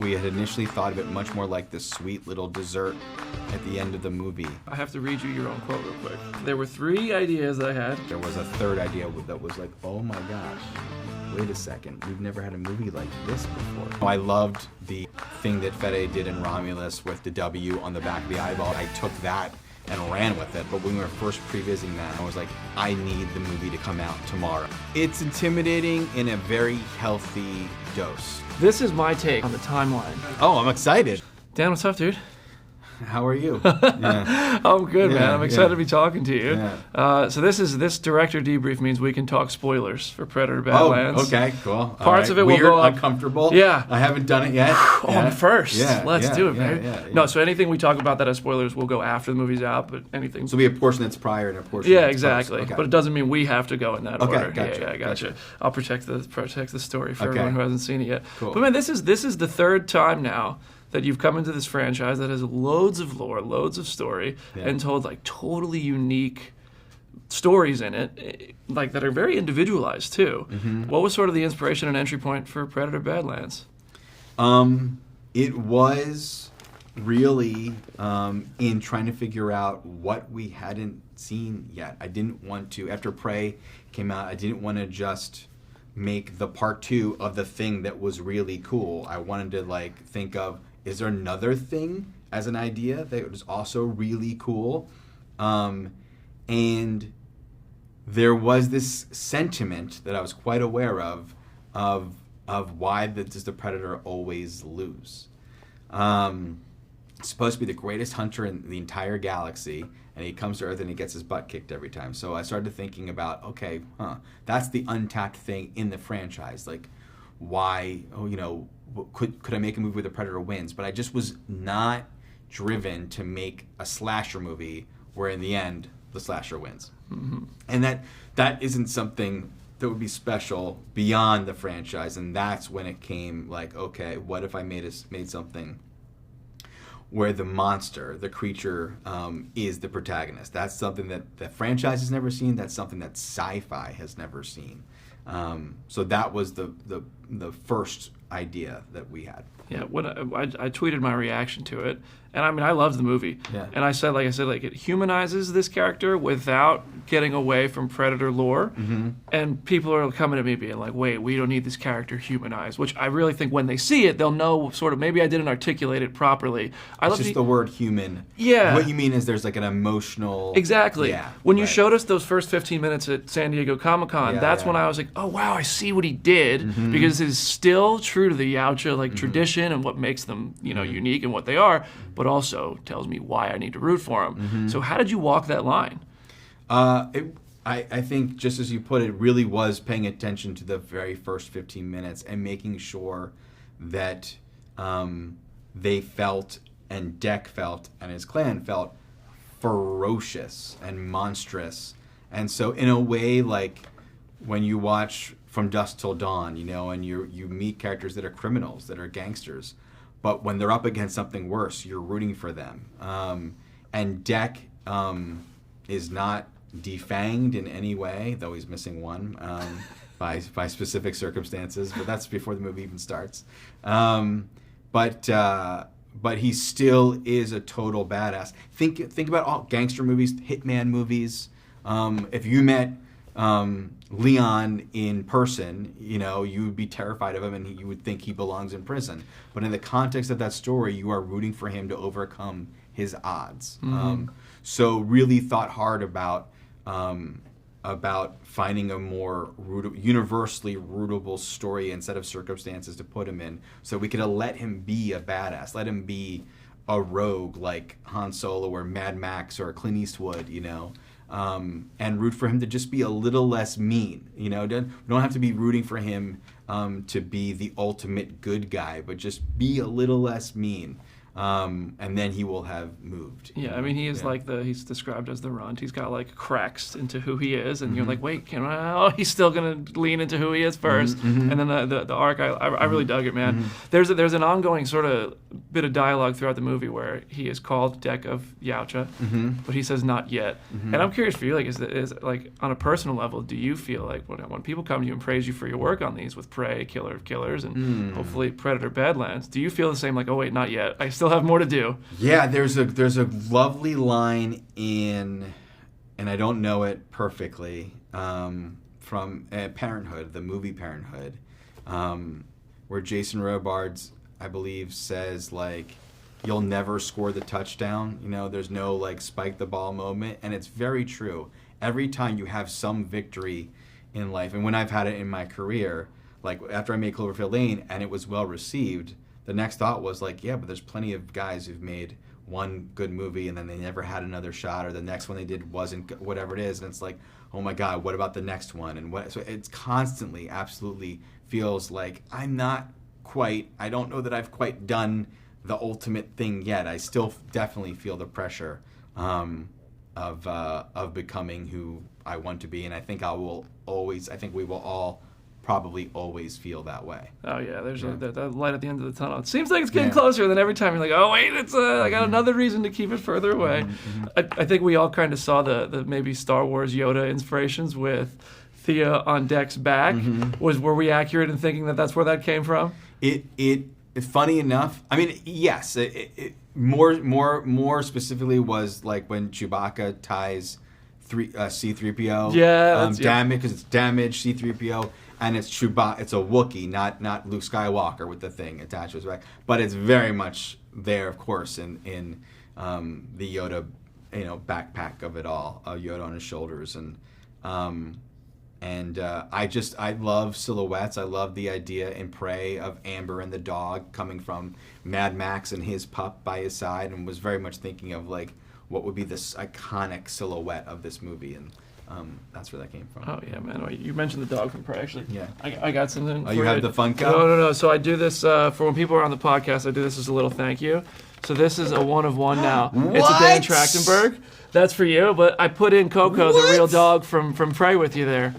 We had initially thought of it much more like this sweet little dessert at the end of the movie. I have to read you your own quote real quick. There were 3 ideas that I had. There was a third idea that was like, oh my gosh, wait a second, we've never had a movie like this before. I loved the thing that Fede did in Romulus with the W on the back of the eyeball. I took that and ran with it, but when we were first pre-visiting that, I was like, I need the movie to come out tomorrow. It's intimidating in a very healthy dose. This is my take on the timeline. Oh, I'm excited. Dan, what's up, dude? How are you? Yeah. I'm good, man. I'm excited yeah. to be talking to you. Yeah. So this Director Debrief means we can talk spoilers for Predator Badlands. Oh, okay, cool. Parts of it Weird, will go up. Uncomfortable. Yeah. I haven't done it yet. On first. Yeah. Let's do it, baby. Yeah. No, so anything we talk about that has spoilers will go after the movie's out, but anything... So there'll be a portion that's prior and a portion Yeah, that's exactly. post. Okay. But it doesn't mean we have to go in that Okay, order. gotcha, Yeah, gotcha. I'll protect the story for Okay. everyone who hasn't seen it yet. Cool. But man, this is the 3rd time now that you've come into this franchise that has loads of lore, loads of story, and told like totally unique stories in it, like that are very individualized too. Mm-hmm. What was sort of the inspiration and entry point for Predator Badlands? It was really in trying to figure out what we hadn't seen yet. I didn't want to, after Prey came out, I didn't want to just make the part 2 of the thing that was really cool. I wanted to like think of, is there another thing as an idea that was also really cool? And there was this sentiment that I was quite aware of why does the Predator always lose? It's supposed to be the greatest hunter in the entire galaxy, and he comes to Earth and he gets his butt kicked every time. So I started thinking about, okay, that's the untapped thing in the franchise. Like, why, could I make a movie where the Predator wins? But I just was not driven to make a slasher movie where in the end, the slasher wins. Mm-hmm. And that isn't something that would be special beyond the franchise. And that's when it came like, okay, what if I made something where the monster, the creature, is the protagonist? That's something that the franchise has never seen. That's something that sci-fi has never seen. So that was the first idea that we had. Yeah, when I tweeted my reaction to it, and I mean, I loved the movie. Yeah. And I said, it humanizes this character without getting away from Predator lore. Mm-hmm. And people are coming at me being like, wait, we don't need this character humanized, which I really think when they see it, they'll know sort of, maybe I didn't articulate it properly. It's just the word human. Yeah. What you mean is there's like an emotional... Exactly. Yeah, when you showed us those first 15 minutes at San Diego Comic-Con, that's when I was like, oh, wow, I see what he did, because it's still true to the Yautja tradition and what makes them, unique and what they are, but also tells me why I need to root for him. So how did you walk that line? I think, just as you put it, really was paying attention to the very first 15 minutes and making sure that they felt, and Dek felt, and his clan felt ferocious and monstrous. And so in a way, like when you watch From Dusk Till Dawn, and you meet characters that are criminals, that are gangsters, but when they're up against something worse, you're rooting for them. And Dek is not defanged in any way, though he's missing one by specific circumstances, but that's before the movie even starts. But he still is a total badass. Think about all gangster movies, hitman movies. If you met Leon in person, you would be terrified of him and you would think he belongs in prison. But in the context of that story, you are rooting for him to overcome his odds. So really thought hard about finding a more universally rootable story and set of circumstances to put him in, so we could have let him be a badass, let him be a rogue like Han Solo or Mad Max or Clint Eastwood, and root for him to just be a little less mean. We don't have to be rooting for him to be the ultimate good guy, but just be a little less mean. and then he will have moved. Yeah, I mean, he is like he's described as the runt. He's got like cracks into who he is, and you're like, wait, he's still gonna lean into who he is first, and then the arc. I really dug it, man. There's an ongoing sort of bit of dialogue throughout the movie where he is called Dek of Yautja, but he says not yet. And I'm curious for you, like, is like on a personal level, do you feel like when people come to you and praise you for your work on these with Prey, Killer of Killers, and hopefully Predator, Badlands, do you feel the same? Like, oh wait, not yet. I still have more to do. Yeah, there's a lovely line in, and I don't know it perfectly, from Parenthood, the movie Parenthood, where Jason Robards, I believe, says like, "You'll never score the touchdown." There's no like spike the ball moment, and it's very true. Every time you have some victory in life, and when I've had it in my career, like after I made Cloverfield Lane and it was well received, the next thought was like, yeah, but there's plenty of guys who've made one good movie and then they never had another shot, or the next one they did wasn't whatever it is, and it's like, oh my God, what about the next one? And so it's constantly, absolutely feels like I don't know that I've quite done the ultimate thing yet. I still definitely feel the pressure of becoming who I want to be, and I think we will all probably always feel that way. Oh yeah, there's that light at the end of the tunnel. It seems like it's getting closer, and then every time you're like, oh wait, it's I got another reason to keep it further away. I think we all kind of saw the maybe Star Wars Yoda inspirations with Thia on Dek's back. Were we accurate in thinking that that's where that came from? It funny enough, I mean, yes. It more specifically was like when Chewbacca ties C-3PO. Because it's damaged C-3PO. And it's Chewbacca. It's a Wookiee, not Luke Skywalker with the thing attached to his back. But it's very much there, of course, in the Yoda, backpack of it all. Yoda on his shoulders, I love silhouettes. I love the idea in Prey of Amber and the dog coming from Mad Max and his pup by his side, and was very much thinking of like what would be this iconic silhouette of this movie, and that's where that came from. Oh yeah, man! You mentioned the dog from Prey, actually. Yeah, I got something. Oh, you have the Funko? No. So I do this for when people are on the podcast. I do this as a little thank you. So this is a 1 of 1 now. It's a Dan Trachtenberg. That's for you. But I put in Coco, the real dog from Prey, with you there.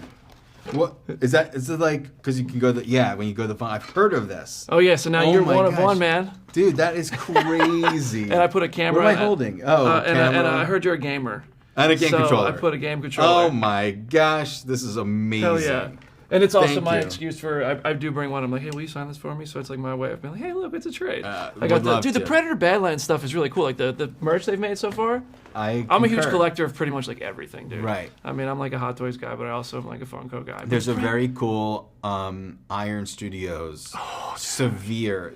What is that? Is it like because you can go when you go to the phone? I've heard of this. Oh yeah, so now you're 1 of 1, man. Dude, that is crazy. And I put a camera. What am I holding? Oh, camera. And I heard you're a gamer. And a game controller. I put a game controller. Oh my gosh, this is amazing. Hell yeah. And it's also my excuse for, I do bring one. I'm like, hey, will you sign this for me? So it's like my way of being like, hey, look, it's a trade. I got the Predator Badlands stuff is really cool. Like the merch they've made so far. I'm a huge collector of pretty much like everything, dude. Right. I mean, I'm like a Hot Toys guy, but I also am like a Funko guy. There's a very cool Iron Studios Severe.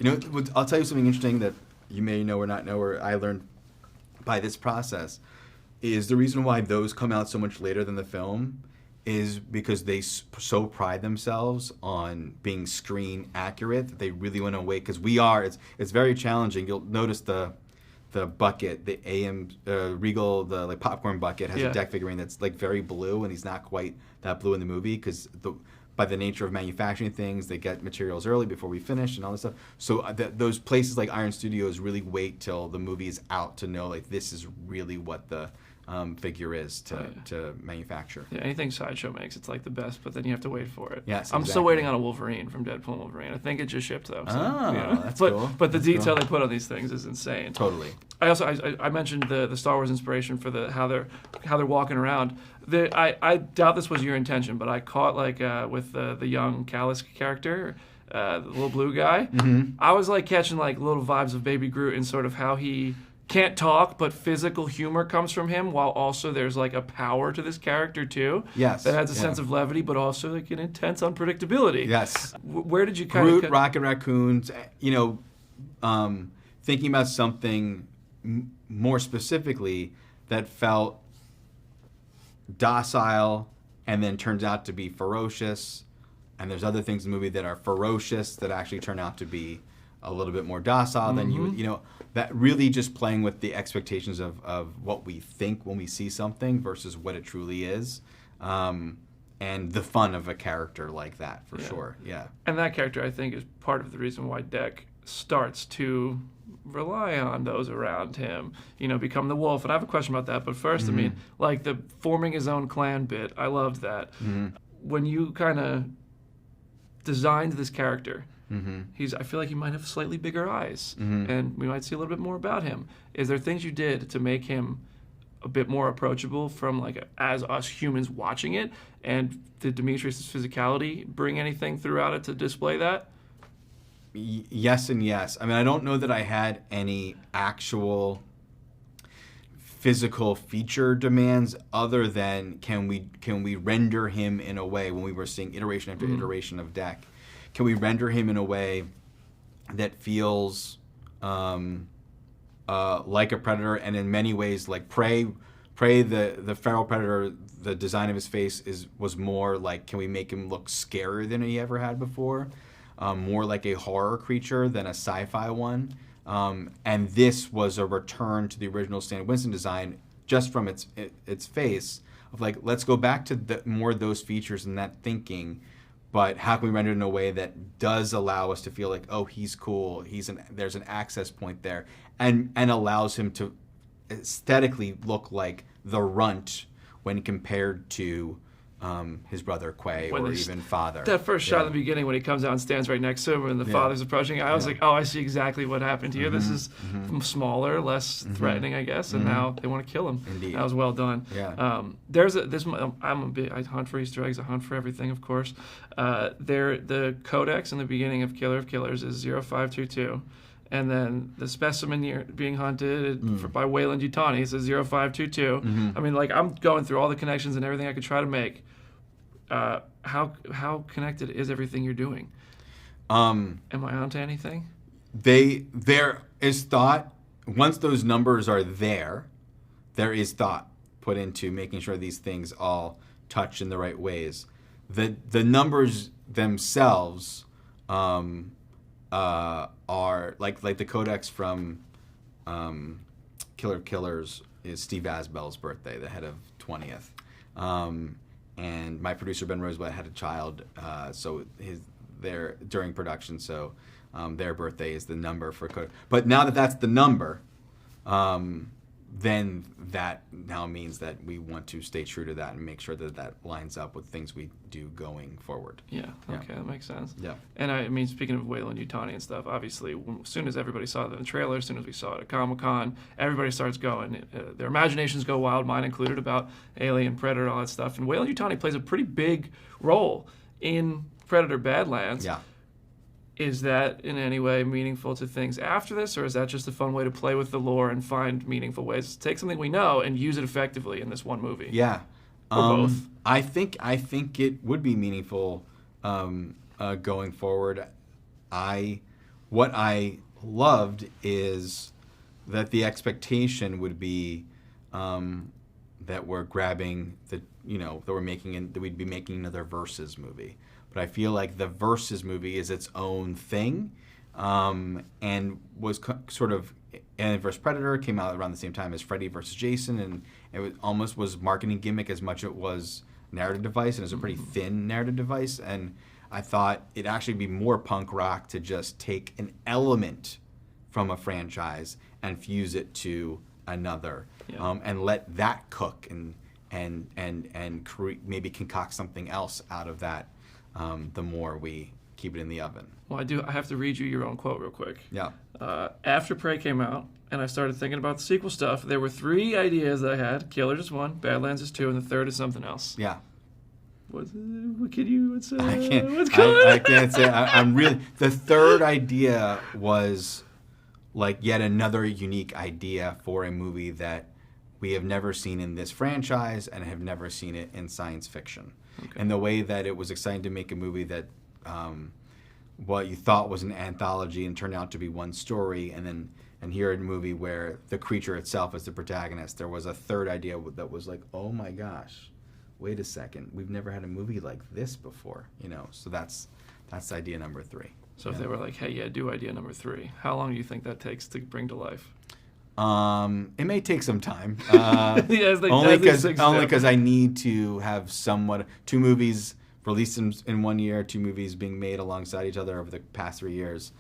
I'll tell you something interesting that you may know or not know, or I learned by this process, is the reason why those come out so much later than the film is because they so pride themselves on being screen accurate that they really want to wait, because it's very challenging. You'll notice the bucket, the AM Regal, the like popcorn bucket has a Dek figurine that's like very blue, and he's not quite that blue in the movie because by the nature of manufacturing things, they get materials early before we finish and all this stuff. So those places like Iron Studios really wait till the movie is out to know like this is really what the figure is to manufacture. Yeah, anything Sideshow makes, it's like the best, but then you have to wait for it. Yes, I'm still waiting on a Wolverine from Deadpool and Wolverine. I think it just shipped though. So, that's cool. But the detail they put on these things is insane. Totally. I mentioned the Star Wars inspiration for how they're walking around. I doubt this was your intention, but I caught like with the young Kalisk character, the little blue guy. I was like catching like little vibes of Baby Groot in sort of how he can't talk, but physical humor comes from him, while also there's like a power to this character too. Yes. That has a sense of levity, but also like an intense unpredictability. Yes. Where did you kind of... Groot, Rocket Raccoons, thinking about something more specifically that felt docile and then turns out to be ferocious, and there's other things in the movie that are ferocious that actually turn out to be a little bit more docile than you that really just playing with the expectations of what we think when we see something versus what it truly is, and the fun of a character like that for sure. Yeah. And that character, I think, is part of the reason why Dek starts to rely on those around him, become the wolf. And I have a question about that. But first, I mean, like the forming his own clan bit, I loved that. When you kind of designed this character, I feel like he might have slightly bigger eyes, and we might see a little bit more about him. Is there things you did to make him a bit more approachable from as us humans watching it? And did Demetrius' physicality bring anything throughout it to display that? Yes and yes. I mean, I don't know that I had any actual physical feature demands other than can we render him in a way, when we were seeing iteration after iteration of Dek, can we render him in a way that feels like a predator, and in many ways like Prey, the feral predator, the design of his face was more like, can we make him look scarier than he ever had before? More like a horror creature than a sci-fi one. And this was a return to the original Stan Winston design just from its face of like, let's go back to more of those features and that thinking, but how can we render it in a way that does allow us to feel like, oh, he's cool, there's an access point there, and allows him to aesthetically look like the runt when compared to his brother Quay or even father. That first shot in the beginning when he comes out and stands right next to him and the father's approaching, I was like, oh, I see exactly what happened here. This is smaller, less threatening, I guess, and now they want to kill him. Indeed. That was well done. Yeah. I hunt for Easter eggs, I hunt for everything, of course. The Codex in the beginning of Killer of Killers is 0522. And then the specimen being hunted by Weyland Yutani is 0522. I mean, like, I'm going through all the connections and everything I could try to make. How connected is everything you're doing? Am I onto anything? There is thought. Once those numbers are there is thought put into making sure these things all touch in the right ways. The numbers themselves are like the Codex from Killer of Killers is Steve Asbell's birthday, the head of 20th. And my producer Ben Rosebud had a child, so they're during production, so their birthday is the number for Codex. But now that's the number, then that now means that we want to stay true to that and make sure that lines up with things we do going forward. Yeah, okay, that makes sense. Yeah. And I mean, speaking of Weyland Yutani and stuff, obviously, as soon as everybody saw it in the trailer, as soon as we saw it at Comic-Con, everybody starts going. Their imaginations go wild, mine included, about Alien, Predator, all that stuff. And Weyland Yutani plays a pretty big role in Predator Badlands. Yeah. Is that in any way meaningful to things after this, or is that just a fun way to play with the lore and find meaningful ways to take something we know and use it effectively in this one movie? Yeah. Or both? I think it would be meaningful going forward. What I loved is that the expectation would be that we're grabbing that we'd be making another Versus movie. But I feel like the Versus movie is its own thing, and was sort of Alien vs. Predator came out around the same time as Freddy vs. Jason, and it almost was marketing gimmick as much as it was narrative device, and it was a pretty thin narrative device. And I thought it'd actually be more punk rock to just take an element from a franchise and fuse it to another, and let that cook and maybe concoct something else out of that. The more we keep it in the oven. Well, I have to read you your own quote real quick. Yeah. After Prey came out, and I started thinking about the sequel stuff, there were 3 ideas that I had. Killers is 1, Badlands is 2, and the third is something else. Yeah. What can you? What's I can't. What's going? I can't say. I'm really. The third idea was like yet another unique idea for a movie that we have never seen in this franchise and have never seen it in science fiction. Okay. And the way that it was exciting to make a movie that what you thought was an anthology and turned out to be one story, and here a movie where the creature itself is the protagonist. There was a third idea that was like, oh my gosh, wait a second, we've never had a movie like this before, So that's idea number 3. So if they were like, hey, do idea number 3, how long do you think that takes to bring to life? It may take some time. Only because I need to have 2 movies released in 1 year, 2 movies being made alongside each other over the past 3 years.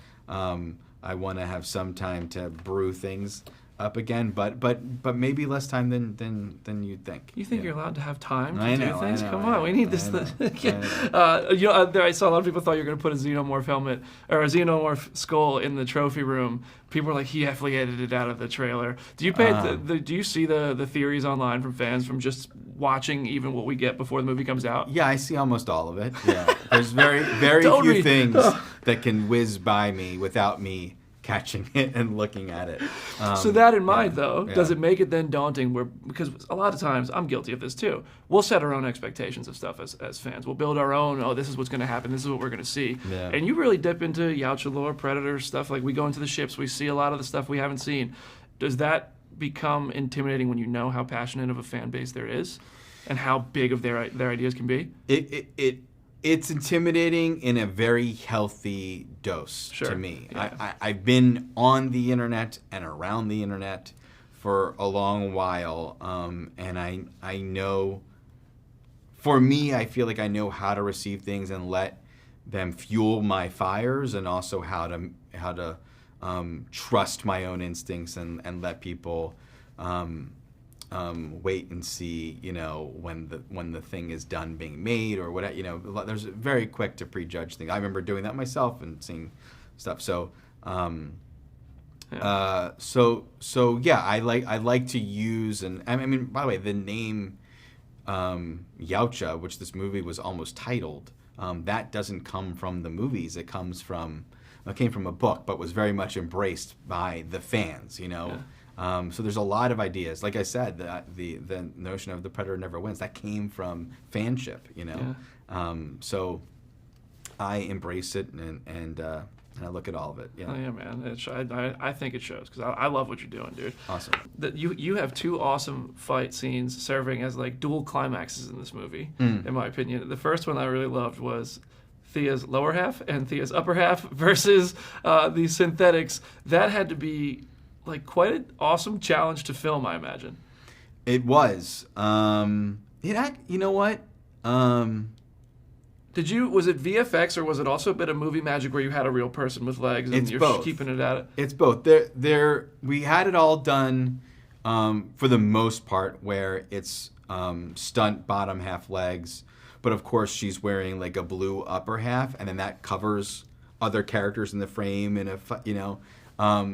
I want to have some time to brew things up again, but maybe less time than you'd think. You think you're allowed to have time to I do know, things? I know, Come I on, know, we need this. I saw a lot of people thought you were going to put a xenomorph helmet or a xenomorph skull in the trophy room. People were like, he definitely edited it out of the trailer. Do you do you see the theories online from fans from just watching even what we get before the movie comes out? Yeah, I see almost all of it. Yeah, there's very few things that can whiz by me without me catching it and looking at it. So that in mind, does it make it then daunting? Because a lot of times, I'm guilty of this too. We'll set our own expectations of stuff as fans. We'll build our own, this is what's going to happen, this is what we're going to see. Yeah. And you really dip into Yautja lore, Predator stuff. Like we go into the ships, we see a lot of the stuff we haven't seen. Does that become intimidating when you know how passionate of a fan base there is and how big of their ideas can be? It's intimidating in a very healthy dose to me. Yeah. I've been on the internet and around the internet for a long while, and I know, for me, I feel like I know how to receive things and let them fuel my fires, and also how to trust my own instincts and let people wait and see, when the thing is done being made or whatever. There's very quick to prejudge things. I remember doing that myself and seeing stuff. So, I like to use, and I mean, by the way, the name Yautja, which this movie was almost titled, that doesn't come from the movies. It came from a book, but was very much embraced by the fans. Yeah. So there's a lot of ideas. Like I said, the notion of the Predator never wins, that came from fanship, Yeah. So I embrace it and I look at all of it. Yeah. Oh, yeah, man. I think it shows because I love what you're doing, dude. Awesome. You have two awesome fight scenes serving as like dual climaxes in this movie, in my opinion. The first one I really loved was Thia's lower half and Thia's upper half versus the synthetics. That had to be like quite an awesome challenge to film, I imagine. It was. You know what? Was it VFX or was it also a bit of movie magic where you had a real person with legs and you're both. Keeping it at it? It's both. We had it all done for the most part where it's stunt bottom half legs, but of course she's wearing like a blue upper half, and then that covers other characters in the frame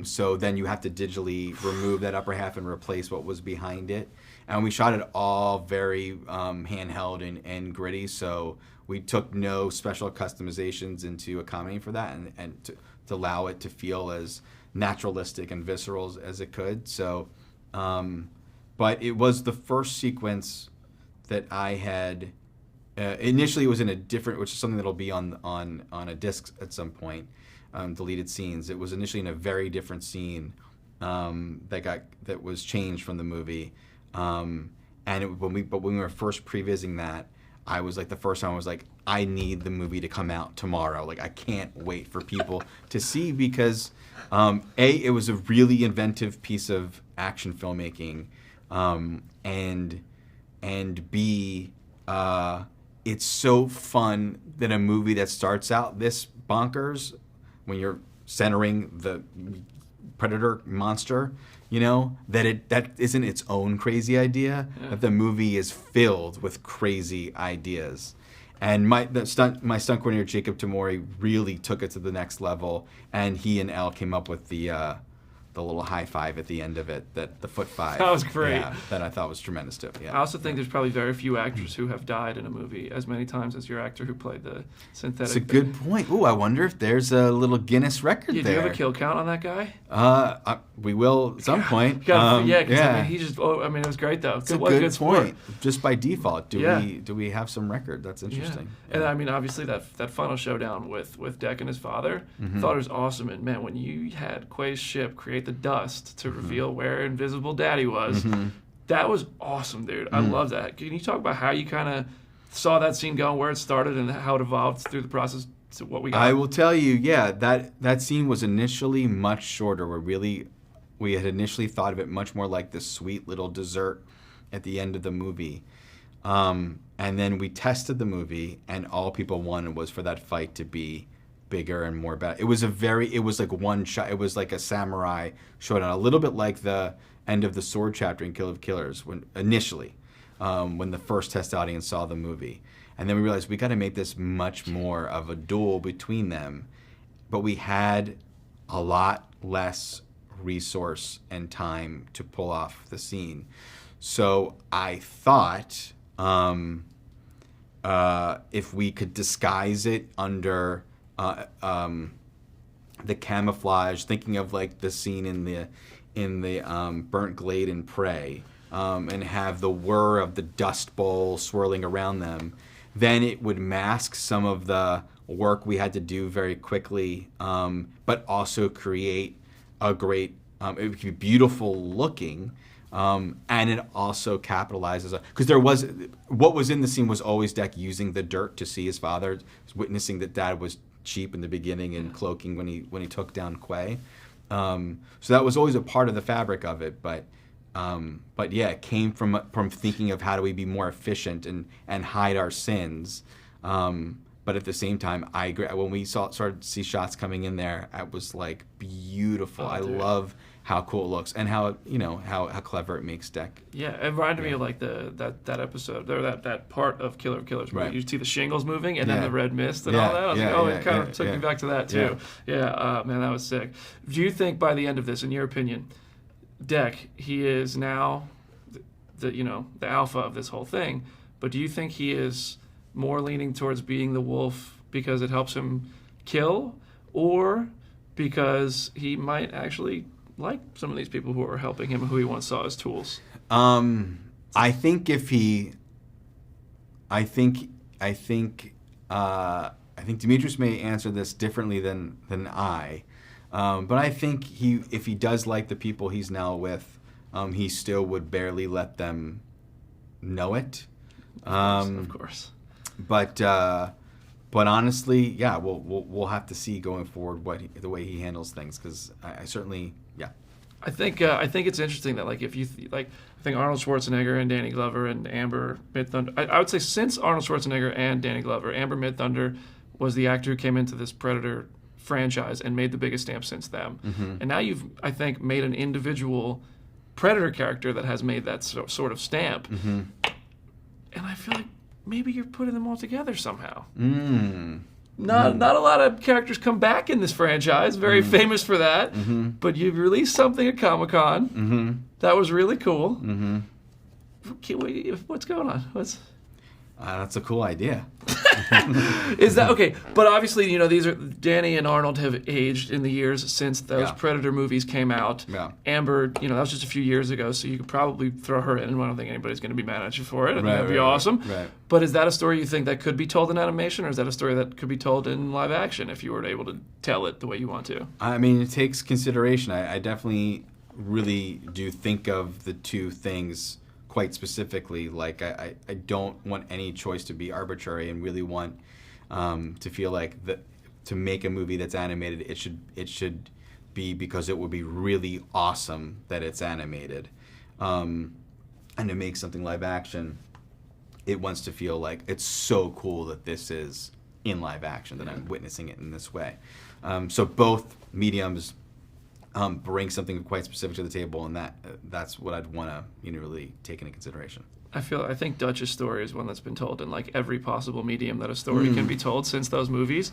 so then you have to digitally remove that upper half and replace what was behind it. And we shot it all very handheld and gritty, so we took no special customizations into accommodating for that and to allow it to feel as naturalistic and visceral as it could. So, but it was the first sequence that I had. Initially, it was in a different, which is something that'll be on a disc at some point. Deleted scenes. It was initially in a very different scene that was changed from the movie. When we were first previsiting that, I was like, the first time I was like, I need the movie to come out tomorrow. Like, I can't wait for people to see, because it was a really inventive piece of action filmmaking, and B, it's so fun that a movie that starts out this bonkers, when you're centering the Predator monster, that isn't its own crazy idea. Yeah. That the movie is filled with crazy ideas. And my stunt coordinator Jacob Tamori really took it to the next level, and he and Elle came up with the little high five at the end of it, the foot five. That was great. Yeah, that I thought was tremendous too. Yeah. I also think there's probably very few actors who have died in a movie as many times as your actor who played the synthetic. That's a good point. Ooh, I wonder if there's a little Guinness record there. Do you have a kill count on that guy? We will at some point. I mean, it was great though. It's a good point. Just by default, do we have some record? That's interesting. Yeah. And I mean, obviously that final showdown with Dek and his father, thought it was awesome. And man, when you had Quay's ship create the dust to reveal where Invisible Daddy was, that was awesome, dude. I love that. Can you talk about how you kind of saw that scene going, where it started, and how it evolved through the process to what we got? I will tell you, that scene was initially much shorter. We had initially thought of it much more like this sweet little dessert at the end of the movie. And then we tested the movie, and all people wanted was for that fight to be bigger and more bad. It was like one shot. It was like a samurai showdown, a little bit like the end of the sword chapter in Kill of Killers when initially, when the first test audience saw the movie. And then we realized we got to make this much more of a duel between them. But we had a lot less resource and time to pull off the scene. So I thought if we could disguise it under the camouflage, thinking of like the scene in the burnt glade in Prey, and have the whir of the dust bowl swirling around them, then it would mask some of the work we had to do very quickly, but also create a great, it would be beautiful looking, and it also capitalizes, because what was in the scene was always Dek using the dirt to see his father, witnessing that Dad was cheap in the beginning and cloaking when he took down Quay. So that was always a part of the fabric of it, but yeah, it came from thinking of how do we be more efficient and hide our sins. But at the same time, I agree. When we started to see shots coming in there, it was like beautiful. I love how cool it looks and how clever it makes Dek. Yeah, it reminded me of like that episode or that part of Killer of Killers where you see the shingles moving and then the red mist and all that. I was like, it kind of took me back to that too. Yeah, man, that was sick. Do you think by the end of this, in your opinion, Dek, he is now the alpha of this whole thing, but do you think he is more leaning towards being the wolf because it helps him kill, or because he might actually like some of these people who are helping him, who he once saw as tools? I think Demetrius may answer this differently than I, but I think if he does like the people he's now with, he still would barely let them know it. Of course. But honestly, yeah, we'll have to see going forward the way he handles things, because I certainly, yeah. I think it's interesting that like if you I think Arnold Schwarzenegger and Danny Glover and Amber Midthunder. I would say since Arnold Schwarzenegger and Danny Glover, Amber Midthunder was the actor who came into this Predator franchise and made the biggest stamp since them. Mm-hmm. And now you've, I think, made an individual Predator character that has made that sort of stamp. Mm-hmm. And I feel like maybe you're putting them all together somehow. Not a lot of characters come back in this franchise. Very famous for that. Mm-hmm. But you've released something at Comic-Con. Mm-hmm. That was really cool. Mm-hmm. What's going on? That's a cool idea. Is that okay? But obviously, these are Danny and Arnold have aged in the years since those Predator movies came out. Yeah. Amber, that was just a few years ago, so you could probably throw her in, and I don't think anybody's going to be mad at you for it. And that'd be awesome. Right. But is that a story you think that could be told in animation, or is that a story that could be told in live action if you were able to tell it the way you want to? I mean, it takes consideration. I definitely really do think of the two things quite specifically. Like I don't want any choice to be arbitrary, and really want to feel like to make a movie that's animated, it should be because it would be really awesome that it's animated, and to make something live action, it wants to feel like it's so cool that this is in live action, that I'm witnessing it in this way. So both mediums bring something quite specific to the table, and that's what I'd want to really take into consideration. I think Dutch's story is one that's been told in like every possible medium that a story can be told since those movies.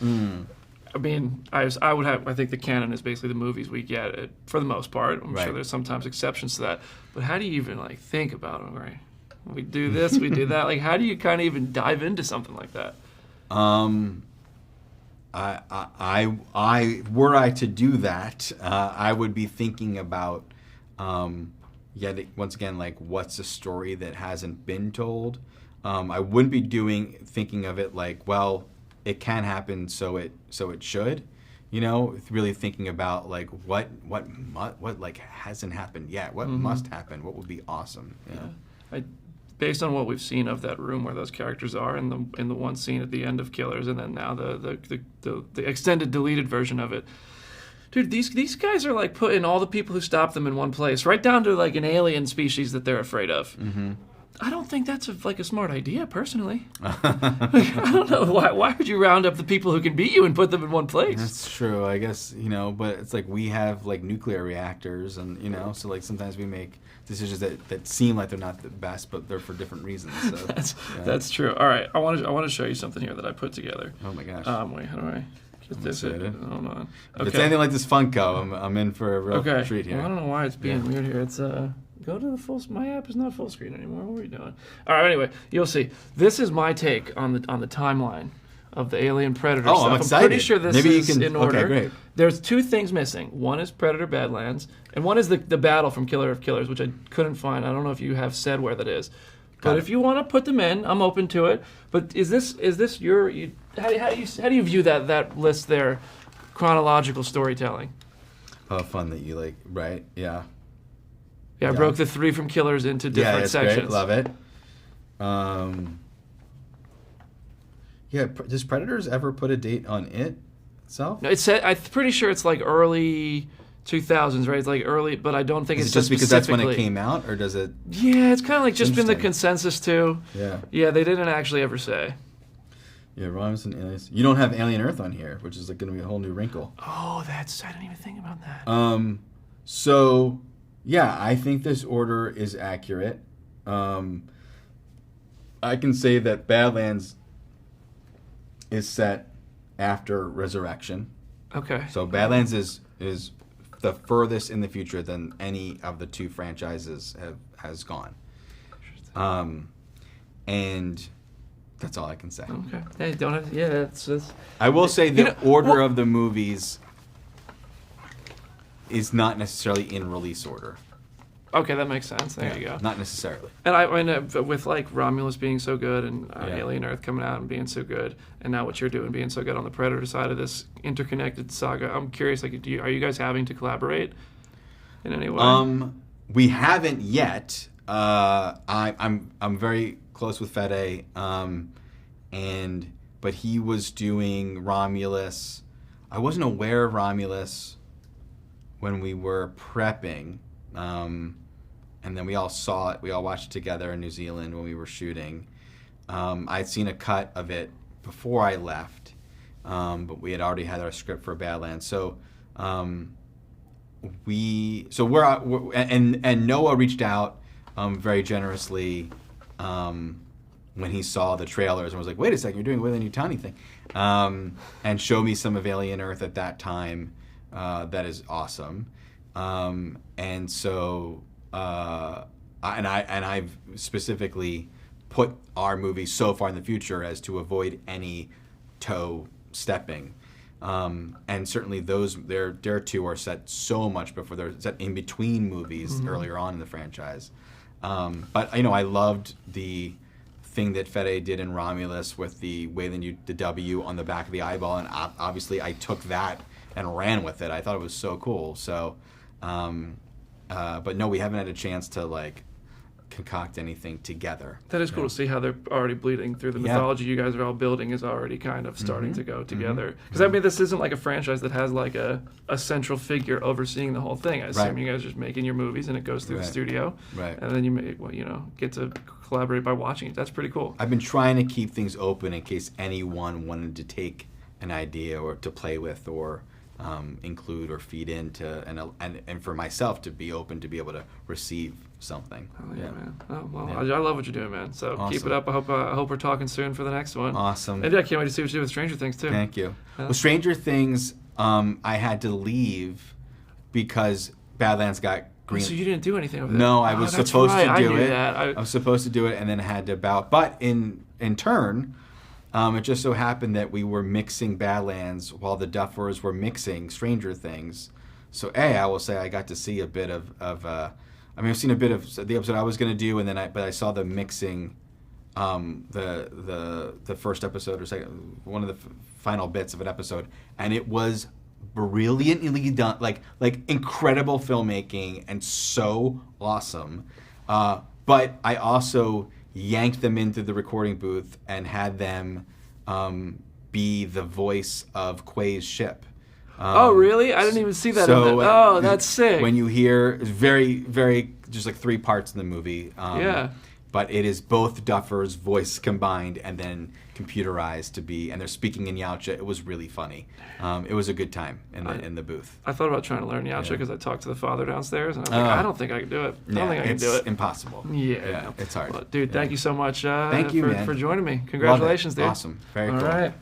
I mean, I think the canon is basically the movies we get for the most part. I'm sure there's sometimes exceptions to that, but how do you even like think about it? Right? We do this, we do that. Like, how do you kind of even dive into something like that? I were I to do that, I would be thinking about, once again, like, what's a story that hasn't been told. I wouldn't be thinking of it like, well, it can happen, so it should. Really thinking about like what like hasn't happened yet. What must happen? What would be awesome? Based on what we've seen of that room where those characters are in the one scene at the end of Killers, and then now the extended deleted version of it, dude, these guys are like putting all the people who stopped them in one place, right down to like an alien species that they're afraid of. Mm-hmm. I don't think that's a smart idea, personally. I don't know. Why would you round up the people who can beat you and put them in one place? That's true, I guess, but it's like we have like nuclear reactors and, so like sometimes we make decisions that seem like they're not the best, but they're for different reasons. So, that's true. All right, I want to show you something here that I put together. Oh my gosh. Wait, how do I get this? Hold on. If it's anything like this Funko, I'm in for a real treat here. Well, I don't know why it's being weird here. It's go to the full. My app is not full screen anymore. What are we doing? All right. Anyway, you'll see. This is my take on the timeline of the Alien Predator stuff. I'm excited. I'm pretty sure this is in order. Okay, great. There's two things missing. One is Predator Badlands, and one is the battle from Killer of Killers, which I couldn't find. I don't know if you have said where that is. But if you want to put them in, I'm open to it. But is this your? How do you view that list there? Chronological storytelling. Oh, fun that you like, right? Yeah. Yeah, I broke the 3 from Killers into different sections. Great. Love it. Does Predators ever put a date on it itself? No, I'm pretty sure it's like early 2000s, right? It's like early, but I don't think it's just because that's when it came out, or does it? Yeah, it's kind of like just been the consensus too. Yeah. Yeah, they didn't actually ever say. Yeah, Romulus and Aliens. You don't have Alien Earth on here, which is like going to be a whole new wrinkle. Oh, I didn't even think about that. So, yeah, I think this order is accurate. I can say that Badlands is set after Resurrection. Okay. So Badlands is the furthest in the future than any of the 2 franchises has gone. And that's all I can say. Okay. Hey, don't have. Yeah, that's. I will say the order of the movies is not necessarily in release order. Okay, that makes sense. There you go. Not necessarily. And with like Romulus being so good and Alien Earth coming out and being so good, and now what you're doing being so good on the Predator side of this interconnected saga, I'm curious. Like, are you guys having to collaborate in any way? We haven't yet. I'm very close with Fede, but he was doing Romulus. I wasn't aware of Romulus when we were prepping. And then we all saw it. We all watched it together in New Zealand when we were shooting. I'd seen a cut of it before I left, but we had already had our script for Badlands. So we're Noah reached out very generously when he saw the trailers and was like, "Wait a second, you're doing a Weyland Yutani thing," and showed me some of Alien Earth at that time. That is awesome. And so, I've specifically put our movie so far in the future as to avoid any toe stepping. And certainly their 2 are set so much before they're set in between movies earlier on in the franchise. But I loved the thing that Fede did in Romulus with the Weyland the W on the back of the eyeball, and obviously I took that and ran with it. I thought it was so cool. So, but no, we haven't had a chance to like concoct anything together. That is cool to see how they're already bleeding through the mythology you guys are all building is already kind of starting to go together. Because I mean, this isn't like a franchise that has like a central figure overseeing the whole thing. I assume you guys are just making your movies and it goes through the studio, and then you get to collaborate by watching it. That's pretty cool. I've been trying to keep things open in case anyone wanted to take an idea or to play with or include or feed into, and for myself to be open to be able to receive something. Oh yeah, man. Oh well, I love what you're doing, man. So keep it up. I hope we're talking soon for the next one. Awesome. And I can't wait to see what you do with Stranger Things too. Thank you. With Stranger Things, I had to leave because Badlands got green. So you didn't do anything over there? No, I was supposed to do it. I was supposed to do it and then had to bow. But in turn, it just so happened that we were mixing Badlands while the Duffers were mixing Stranger Things. So I will say I got to see a bit of I've seen a bit of the episode I was going to do, and then I saw the mixing, the first episode or second, one of the final bits of an episode, and it was brilliantly done, like incredible filmmaking and so awesome. But I also yanked them into the recording booth and had them be the voice of Quay's ship. Oh, really? I didn't even see that. That's sick. When you hear very, very, just like 3 parts in the movie. but it is both Duffer's voice combined and then computerized to be, and they're speaking in Yautja. It was really funny. It was a good time in the booth. I thought about trying to learn Yautja because I talked to the father downstairs, and I was like, I don't think I can do it. I don't think I can do it. It's impossible. Yeah. It's hard. Well, dude, thank you so much Thank you, man. for joining me. Congratulations, dude. Awesome. Very cool. All right.